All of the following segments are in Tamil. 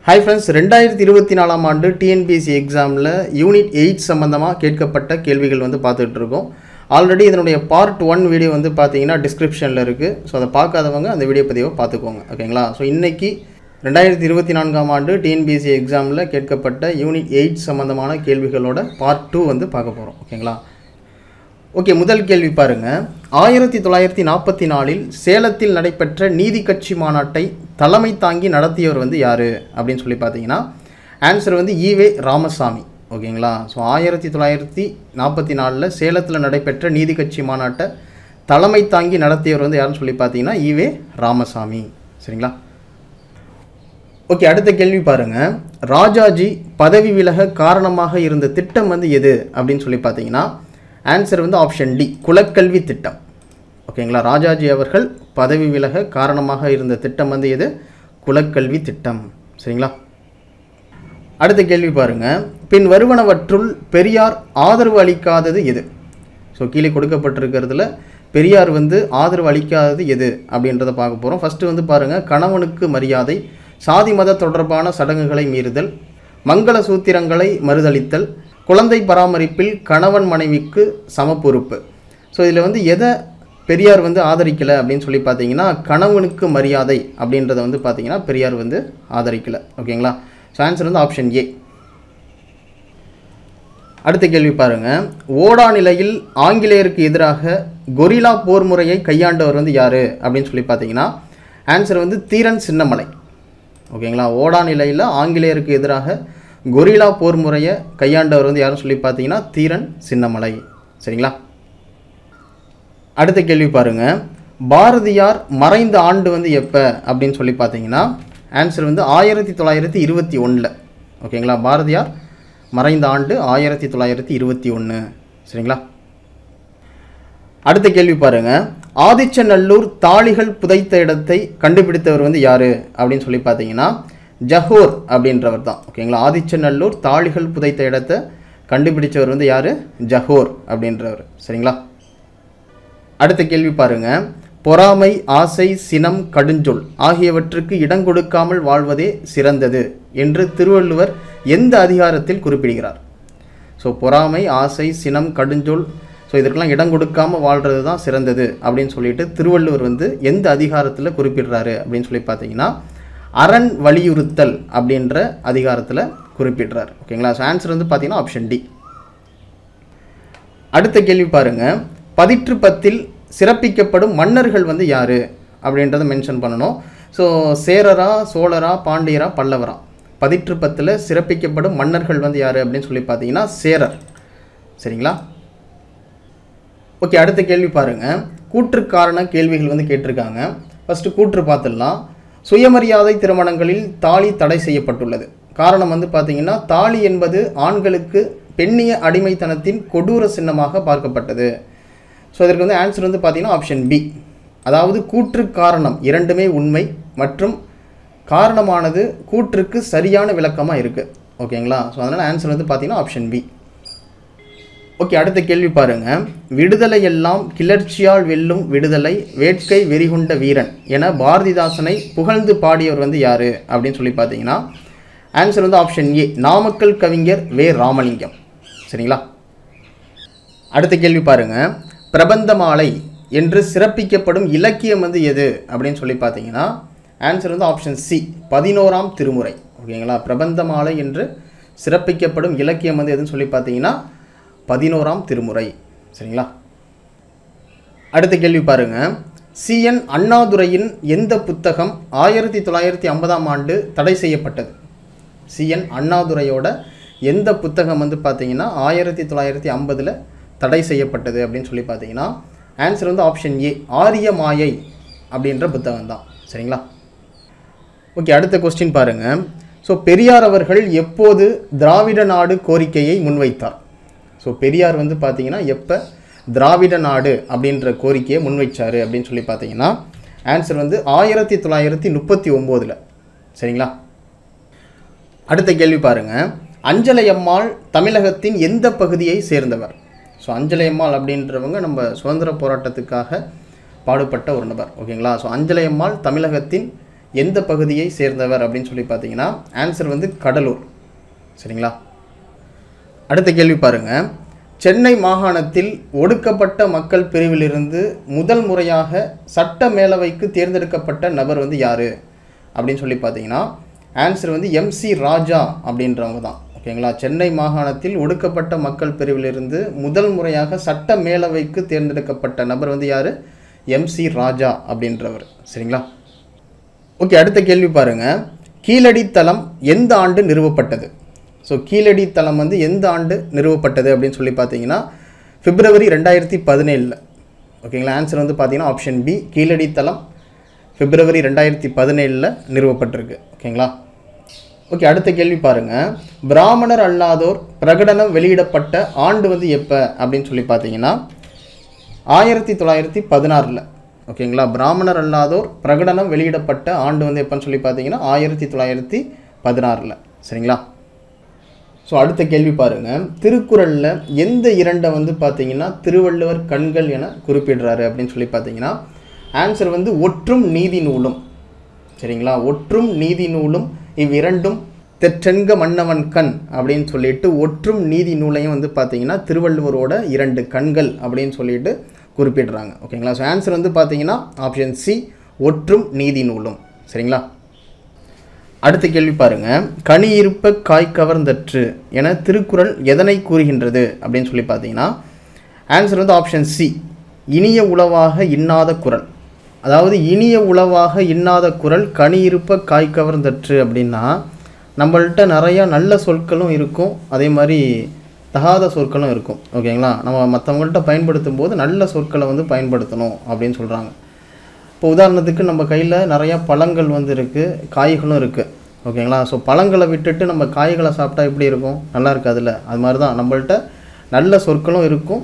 Hi friends, 2024 ஆண்டு TNPSC எக்ஸாமில் யூனிட் 8 சம்பந்தமாக கேட்கப்பட்ட கேள்விகள் வந்து பார்த்துட்டு இருக்கோம். ஆல்ரெடி இதனுடைய பார்ட் 1 வீடியோ வந்து பார்த்தீங்கன்னா டிஸ்கிரிப்ஷனில் இருக்குது. ஸோ அதை பார்க்காதவங்க அந்த வீடியோ பதிவை பார்த்துக்கோங்க. ஓகேங்களா? ஸோ இன்றைக்கி 2024 ஆண்டு TNPSC எக்ஸாமில் கேட்கப்பட்ட யூனிட் 8 சம்பந்தமான கேள்விகளோட பார்ட் 2 வந்து பார்க்க போகிறோம். ஓகேங்களா? ஓகே, முதல் கேள்வி பாருங்கள். 1944 சேலத்தில் நடைபெற்ற நீதி கட்சி மாநாட்டை தலைமை தாங்கி நடத்தியவர் வந்து யார் அப்படின்னு சொல்லி பார்த்தீங்கன்னா ஆன்சர் வந்து ஈவே ராமசாமி. ஓகேங்களா? ஸோ 1944 சேலத்தில் நடைபெற்ற நீதி கட்சி மாநாட்டை தலைமை தாங்கி நடத்தியவர் வந்து யாருன்னு சொல்லி பார்த்தீங்கன்னா ஈவே ராமசாமி. சரிங்களா? ஓகே, அடுத்த கேள்வி பாருங்கள். ராஜாஜி பதவி விலக காரணமாக இருந்த திட்டம் வந்து எது அப்படின்னு சொல்லி பார்த்தீங்கன்னா ஆன்சர் வந்து ஆப்ஷன் டி, குலக்கல்வி திட்டம். ஓகேங்களா? ராஜாஜி அவர்கள் பதவி விலக காரணமாக இருந்த திட்டம் வந்து எது? குலக்கல்வி திட்டம். சரிங்களா? அடுத்த கேள்வி பாருங்கள். பின் வருவனவற்றுள் பெரியார் ஆதரவு அளிக்காதது எது? ஸோ கீழே கொடுக்கப்பட்டிருக்கிறதுல பெரியார் வந்து ஆதரவு அளிக்காதது எது அப்படின்றத பார்க்க போகிறோம். ஃபஸ்ட்டு வந்து பாருங்கள், கணவனுக்கு மரியாதை, சாதி மத தொடர்பான சடங்குகளை மீறுதல், மங்கள சூத்திரங்களை மறுதளித்தல், குழந்தை பராமரிப்பில் கணவன் மனைவிக்கு சம பொறுப்பு. ஸோ இதில் வந்து எதை பெரியார் வந்து ஆதரிக்கலை அப்படின்னு சொல்லி பார்த்தீங்கன்னா கணவனுக்கு மரியாதை அப்படின்றத வந்து பார்த்தீங்கன்னா பெரியார் வந்து ஆதரிக்கலை. ஓகேங்களா? ஸோ ஆன்சர் வந்து ஆப்ஷன் ஏ. அடுத்த கேள்வி பாருங்கள். ஓடா நிலையில் ஆங்கிலேயருக்கு எதிராக கொரில்லா போர் முறையை கையாண்டவர் வந்து யார் அப்படின்னு சொல்லி பார்த்தீங்கன்னா ஆன்சர் வந்து தீரன் சின்னமலை. ஓகேங்களா? ஓடா நிலையில் ஆங்கிலேயருக்கு எதிராக கொரில்லா போர் முறையை கையாண்டவர் வந்து யாரும் சொல்லி பார்த்தீங்கன்னா தீரன் சின்னமலை. சரிங்களா? அடுத்த கேள்வி பாருங்கள். பாரதியார் மறைந்த ஆண்டு வந்து எப்போ அப்படின்னு சொல்லி பார்த்தீங்கன்னா ஆன்சர் வந்து 1921. ஓகேங்களா? பாரதியார் மறைந்த ஆண்டு 1921. சரிங்களா? அடுத்த கேள்வி பாருங்கள். ஆதிச்சநல்லூர் தாளிகள் புதைத்த இடத்தை கண்டுபிடித்தவர் வந்து யார் அப்படின்னு சொல்லி பார்த்தீங்கன்னா ஜஹோர் அப்படின்றவர் தான். ஓகேங்களா? ஆதிச்சநல்லூர் தாளிகள் புதைத்த இடத்தை கண்டுபிடிச்சவர் வந்து யார்? ஜஹோர் அப்படின்றவர். சரிங்களா? அடுத்த கேள்வி பாருங்கள். பொறாமை, ஆசை, சினம், கடுஞ்சொல் ஆகியவற்றுக்கு இடம் கொடுக்காமல் வாழ்வதே சிறந்தது என்று திருவள்ளுவர் எந்த அதிகாரத்தில் குறிப்பிடுகிறார்? ஸோ பொறாமை, ஆசை, சினம், கடுஞ்சொல், ஸோ இதற்கெல்லாம் இடம் கொடுக்காமல் வாழ்கிறது தான் சிறந்தது அப்படின்னு சொல்லிட்டு திருவள்ளுவர் வந்து எந்த அதிகாரத்தில் குறிப்பிடுறாரு அப்படின்னு சொல்லி பார்த்தீங்கன்னா அரண் வலியுறுத்தல் அப்படின்ற அதிகாரத்தில் குறிப்பிடுறார். ஓகேங்களா? ஸோ ஆன்சர் வந்து பார்த்தீங்கன்னா ஆப்ஷன் டி. அடுத்த கேள்வி பாருங்கள். பதிற்று பத்தில் சிறப்பிக்கப்படும் மன்னர்கள் வந்து யார் அப்படின்றத மென்ஷன் பண்ணணும். ஸோ சேரரா, சோழரா, பாண்டியரா, பல்லவரா? பதிற்று பத்தில் சிறப்பிக்கப்படும் மன்னர்கள் வந்து யார் அப்படின்னு சொல்லி பார்த்தீங்கன்னா சேரர். சரிங்களா? ஓகே, அடுத்த கேள்வி பாருங்கள். கூற்றுக்காரண கேள்விகள் வந்து கேட்டிருக்காங்க. ஃபஸ்ட்டு கூற்று பார்த்துடலாம். சுயமரியாதை திருமணங்களில் தாலி தடை செய்யப்பட்டுள்ளது. காரணம் வந்து பார்த்தீங்கன்னா தாலி என்பது ஆண்களுக்கு பெண்ணிய அடிமைத்தனத்தின் கொடூர சின்னமாக பார்க்கப்பட்டது. ஸோ இதற்கு வந்து ஆன்சர் வந்து பார்த்தீங்கன்னா ஆப்ஷன் பி. அதாவது கூற்று காரணம் இரண்டுமே உண்மை மற்றும் காரணமானது கூற்றுக்கு சரியான விளக்கமாக இருக்குது. ஓகேங்களா? ஸோ அதனால் ஆன்சர் வந்து பார்த்தீங்கன்னா ஆப்ஷன் பி. ஓகே, அடுத்த கேள்வி பாருங்கள். விடுதலை எல்லாம் கிளர்ச்சியால் வெல்லும் விடுதலை, வேட்கை வெறிகுண்ட வீரன் என பாரதிதாசனை புகழ்ந்து பாடியவர் வந்து யார் அப்படின்னு சொல்லி பார்த்தீங்கன்னா ஆன்சர் வந்து ஆப்ஷன் ஏ, நாமக்கல் கவிஞர் வே ராமலிங்கம். சரிங்களா? அடுத்த கேள்வி பாருங்கள். பிரபந்தமாலை என்று சிறப்பிக்கப்படும் இலக்கியம் வந்து எது அப்படின்னு சொல்லி பார்த்தீங்கன்னா ஆன்சர் வந்து ஆப்ஷன் சி, 11ஆம் திருமுறை. ஓகேங்களா? பிரபந்தமாலை என்று சிறப்பிக்கப்படும் இலக்கியம் வந்து எதுன்னு சொல்லி பார்த்தீங்கன்னா 11ஆம் திருமுறை. சரிங்களா? அடுத்த கேள்வி பாருங்கள். CN அண்ணாதுரையின் எந்த புத்தகம் 1950ஆம் ஆண்டு தடை செய்யப்பட்டது? CN அண்ணாதுரையோட எந்த புத்தகம் வந்து பார்த்தீங்கன்னா 1950 தடை செய்யப்பட்டது அப்படின்னு சொல்லி பார்த்தீங்கன்னா ஆன்சர் வந்து ஆப்ஷன் ஏ, ஆரிய மாயை அப்படின்ற புத்தகம் தான். சரிங்களா? ஓகே, அடுத்த கொஸ்டின் பாருங்கள். ஸோ பெரியார் அவர்கள் எப்போது திராவிட நாடு கோரிக்கையை முன்வைத்தார்? ஸோ பெரியார் வந்து பார்த்தீங்கன்னா எப்போ திராவிட நாடு அப்படின்ற கோரிக்கையை முன்வைச்சார் அப்படின்னு சொல்லி பார்த்தீங்கன்னா ஆன்சர் வந்து 1939. சரிங்களா? அடுத்த கேள்வி பாருங்கள். அஞ்சலையம்மாள் தமிழகத்தின் எந்த பகுதியை சேர்ந்தவர்? ஸோ அஞ்சலையம்மாள் அப்படின்றவங்க நம்ம சுதந்திர போராட்டத்துக்காக பாடுபட்ட ஒரு நபர். ஓகேங்களா? ஸோ அஞ்சலையம்மாள் தமிழகத்தின் எந்த பகுதியை சேர்ந்தவர் அப்படின்னு சொல்லி பார்த்தீங்கன்னா ஆன்சர் வந்து கடலூர். சரிங்களா? அடுத்த கேள்வி பாருங்கள். சென்னை மாகாணத்தில் ஒடுக்கப்பட்ட மக்கள் பிரிவிலிருந்து முதல் முறையாக சட்ட மேலவைக்கு தேர்ந்தெடுக்கப்பட்ட நபர் வந்து யார் அப்படின்னு சொல்லி பார்த்தீங்கன்னா ஆன்சர் வந்து MC ராஜா அப்படின்றவங்க தான். ஓகேங்களா? சென்னை மாகாணத்தில் ஒடுக்கப்பட்ட மக்கள் பிரிவிலிருந்து முதல் முறையாக சட்ட மேலவைக்கு தேர்ந்தெடுக்கப்பட்ட நபர் வந்து யார்? MC ராஜா அப்படின்றவர். சரிங்களா? ஓகே, அடுத்த கேள்வி பாருங்கள். கீழடி தளம் எந்த ஆண்டு நிறுவப்பட்டது? ஸோ கீழடி தளம் வந்து எந்த ஆண்டு நிறுவப்பட்டது அப்படின்னு சொல்லி பார்த்தீங்கன்னா February 2017. ஓகேங்களா? ஆன்சர் வந்து பார்த்தீங்கன்னா ஆப்ஷன் பி, கீழடி தளம் February 2017 நிறுவப்பட்டிருக்கு. ஓகேங்களா? ஓகே, அடுத்த கேள்வி பாருங்கள். பிராமணர் அல்லாதோர் பிரகடனம் வெளியிடப்பட்ட ஆண்டு வந்து எப்போ அப்படின்னு சொல்லி பார்த்தீங்கன்னா 1916. ஓகேங்களா? பிராமணர் அல்லாதோர் பிரகடனம் வெளியிடப்பட்ட ஆண்டு வந்து எப்போன்னு சொல்லி பார்த்தீங்கன்னா 1916. சரிங்களா? ஸோ அடுத்த கேள்வி பாருங்கள். திருக்குறளில் எந்த இரண்டை வந்து பார்த்தீங்கன்னா திருவள்ளுவர் கண்கள் என குறிப்பிடுறாரு அப்படின்னு சொல்லி பார்த்தீங்கன்னா ஆன்சர் வந்து ஒற்றும் நீதி நூலும். சரிங்களா? ஒற்றும் நீதி நூலும் இவ்விரண்டும் தெற்றென்க மன்னவன் கண் அப்படின்னு சொல்லிட்டு ஒற்றும் நீதி நூலையும் வந்து பார்த்தீங்கன்னா திருவள்ளுவரோட இரண்டு கண்கள் அப்படின்னு சொல்லிட்டு குறிப்பிடுறாங்க. ஓகேங்களா? ஸோ ஆன்சர் வந்து பார்த்தீங்கன்னா ஆப்ஷன் சி, ஒற்றும் நீதி நூலும். சரிங்களா? அடுத்த கேள்வி பாருங்கள். கனி இருப்ப காய் கவர்ந்தற்று என திருக்குறள் எதனை கூறுகின்றது அப்படின்னு சொல்லி பார்த்தீங்கன்னா ஆன்சர் வந்து ஆப்ஷன் சி, இனிய உளவாக இன்னாத குறள். அதாவது இனிய உளவாக இன்னாத குறள் கனி இருப்ப காய் கவர்ந்தற்று அப்படின்னா நம்மள்கிட்ட நிறையா நல்ல சொற்களும் இருக்கும், அதே மாதிரி தகாத சொற்களும் இருக்கும். ஓகேங்களா? நம்ம மற்றவங்கள்ட்ட பயன்படுத்தும் போது நல்ல சொற்களை வந்து பயன்படுத்தணும் அப்படின்னு சொல்கிறாங்க. இப்போ உதாரணத்துக்கு நம்ம கையில் நிறையா பழங்கள் வந்து இருக்குது, காய்களும் இருக்குது. ஓகேங்களா? ஸோ பழங்களை விட்டுட்டு நம்ம காய்களை சாப்பிட்டா எப்படி இருக்கும்? நல்லா இருக்காதுல்ல. அது மாதிரி தான் நம்மள்கிட்ட நல்ல சொற்களும் இருக்கும்,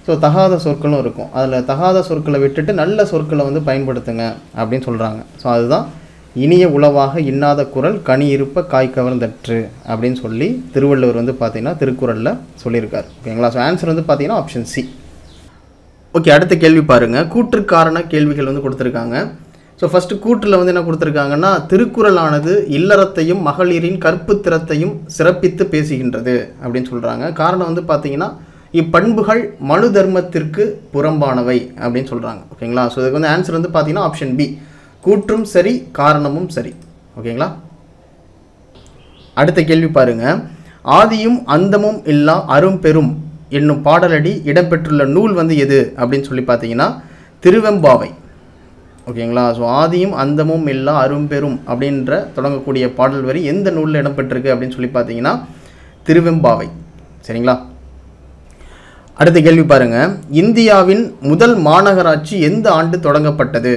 ஸோ தகாத சொற்களும் இருக்கும். அதில் தகாத சொற்களை விட்டுட்டு நல்ல சொற்களை வந்து பயன்படுத்துங்க அப்படின்னு சொல்கிறாங்க. ஸோ அதுதான் இனிய உளவாக இன்னாத குறள் கனி இருப்ப காய் கவர்ந்தற்று அப்படின்னு சொல்லி திருவள்ளுவர் வந்து பார்த்திங்கன்னா திருக்குறளில் சொல்லியிருக்கார். ஓகேங்களா? ஸோ ஆன்சர் வந்து பார்த்திங்கன்னா ஆப்ஷன் சி. ஓகே, அடுத்த கேள்வி பாருங்கள். கூற்றுக்காரண கேள்விகள் வந்து கொடுத்துருக்காங்க. ஸோ ஃபஸ்ட்டு கூற்றில் வந்து என்ன கொடுத்துருக்காங்கன்னா திருக்குறளானது இல்லறத்தையும் மகளிரின் கற்புத்திறத்தையும் சிறப்பித்து பேசுகின்றது அப்படின்னு சொல்கிறாங்க. காரணம் வந்து பார்த்திங்கன்னா இப்பண்புகள் மனு தர்மத்திற்கு புறம்பானவை அப்படின்னு சொல்கிறாங்க. ஓகேங்களா? ஸோ இதுக்கு வந்து ஆன்சர் வந்து பார்த்திங்கன்னா ஆப்ஷன் பி, கூற்றும் சரி காரணமும் சரி. ஓகேங்களா? அடுத்த கேள்வி பாருங்கள். ஆதியும் அந்தமும் இல்லா அரும்பெரும் என்னும் பாடலடி இடம்பெற்றுள்ள நூல் வந்து எது அப்படின்னு சொல்லி பார்த்தீங்கன்னா திருவெம்பாவை. ஓகேங்களா? ஸோ ஆதியும் அந்தமும் இல்லா அரும்பெரும் அப்படின்ற தொடங்கக்கூடிய பாடல் வரி எந்த நூலில் இடம்பெற்றிருக்கு அப்படின்னு சொல்லி பார்த்தீங்கன்னா திருவெம்பாவை. சரிங்களா? அடுத்த கேள்வி பாருங்கள். இந்தியாவின் முதல் மாநகராட்சி எந்த ஆண்டு தொடங்கப்பட்டது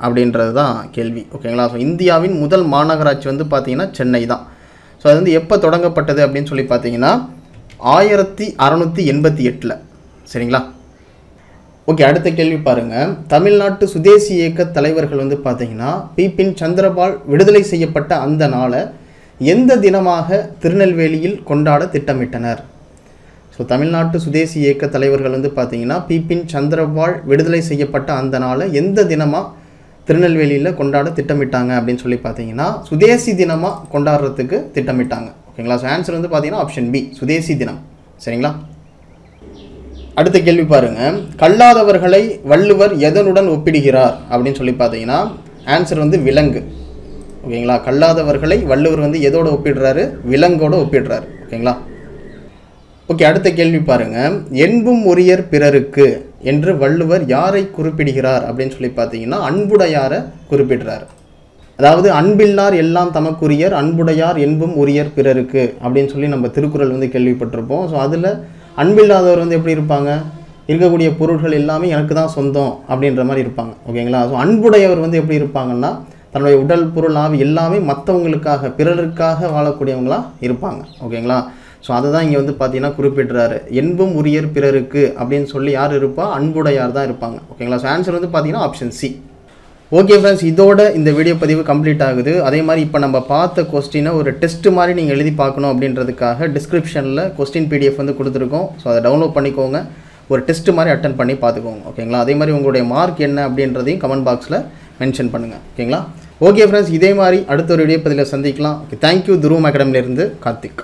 அப்படின்றது தான் கேள்வி. ஓகேங்களா? ஸோ இந்தியாவின் முதல் மாநகராட்சி வந்து பார்த்திங்கன்னா சென்னை தான். ஸோ அது வந்து எப்போ தொடங்கப்பட்டது அப்படின்னு சொல்லி பார்த்தீங்கன்னா 1688. சரிங்களா? ஓகே, அடுத்த கேள்வி பாருங்கள். தமிழ்நாட்டு சுதேசி இயக்க தலைவர்கள் வந்து பார்த்திங்கன்னா பிபின் சந்திரபால் விடுதலை செய்யப்பட்ட அந்த நாளை எந்த தினமாக திருநெல்வேலியில் கொண்டாட திட்டமிட்டனர்? ஸோ தமிழ்நாட்டு சுதேசி இயக்க தலைவர்கள் வந்து பார்த்திங்கன்னா பிபின் சந்திரபால் விடுதலை செய்யப்பட்ட அந்த நாளை எந்த தினமாக திருநெல்வேலியில் கொண்டாட திட்டமிட்டாங்க அப்படின்னு சொல்லி பார்த்தீங்கன்னா சுதேசி தினமாக கொண்டாடுறதுக்கு திட்டமிட்டாங்க. ஓகேங்களா? ஸோ ஆன்சர் வந்து பார்த்தீங்கன்னா ஆப்ஷன் பி, சுதேசி தினம். சரிங்களா? அடுத்த கேள்வி பாருங்கள். கல்லாதவர்களை வள்ளுவர் எதனுடன் ஒப்பிடுகிறார் அப்படின்னு சொல்லி பார்த்தீங்கன்னா ஆன்சர் வந்து விலங்கு. ஓகேங்களா? கல்லாதவர்களை வள்ளுவர் வந்து எதோட ஒப்பிடுறாரு? விலங்கோடு ஒப்பிடுறாரு. ஓகேங்களா? ஓகே, அடுத்த கேள்வி பாருங்கள். என்பும் உரியர் பிறருக்கு என்று வள்ளுவர் யாரை குறிப்பிடுகிறார் அப்படின்னு சொல்லி பார்த்தீங்கன்னா அன்புடையாரை குறிப்பிடுறார். அதாவது அன்பில்லார் எல்லாம் தமக்குரியர் அன்புடையார் என்பும் உரியர் பிறருக்கு அப்படின்னு சொல்லி நம்ம திருக்குறள் வந்து கேள்விப்பட்டிருப்போம். ஸோ அதில் அன்பில்லாதவர் வந்து எப்படி இருப்பாங்க? இருக்கக்கூடிய பொருள்கள் எல்லாமே எனக்கு தான் சொந்தம் அப்படின்ற மாதிரி இருப்பாங்க. ஓகேங்களா? ஸோ அன்புடையவர் வந்து எப்படி இருப்பாங்கன்னா தன்னுடைய உடல் பொருள் ஆவி எல்லாமே மற்றவங்களுக்காக பிறருக்காக வாழக்கூடியவங்களாக இருப்பாங்க. ஓகேங்களா? ஸோ அதை தான் இங்கே வந்து பார்த்தீங்கன்னா குறிப்பிடுறாரு. என்பும் உரியர் பிறருக்கு அப்படின்னு சொல்லி யார் இருப்பா? அன்புடையார் தான் இருப்பாங்க. ஓகேங்களா? ஸோ ஆன்சர் வந்து பார்த்தீங்கன்னா ஆப்ஷன் சி. ஓகே ஃப்ரெண்ட்ஸ், இதோட இந்த வீடியோ பதிவு கம்ப்ளீட் ஆகுது. அதே மாதிரி இப்போ நம்ம பார்த்த கொஸ்டினை ஒரு டெஸ்ட் மாதிரி நீங்கள் எழுதி பார்க்கணும் அப்படின்றதுக்காக டிஸ்கிரிப்ஷனில் கொஸ்டின் PDF வந்து கொடுத்துருக்கோம். ஸோ அதை டவுன்லோட் பண்ணிக்கோங்க, ஒரு டெஸ்ட் மாதிரி அட்டன் பண்ணி பார்த்துக்கோங்க. ஓகேங்களா? அதே மாதிரி உங்களுடைய மார்க் என்ன அப்படின்றதையும் கமெண்ட் பாக்ஸில் மென்ஷன் பண்ணுங்கள். ஓகேங்களா? ஓகே ஃப்ரெண்ட்ஸ், இதே மாதிரி அடுத்த ஒரு வீடியோ பதிவில் சந்திக்கலாம். Okay, thank you. துருவம் அகாடமிலேருந்து கார்த்திக்.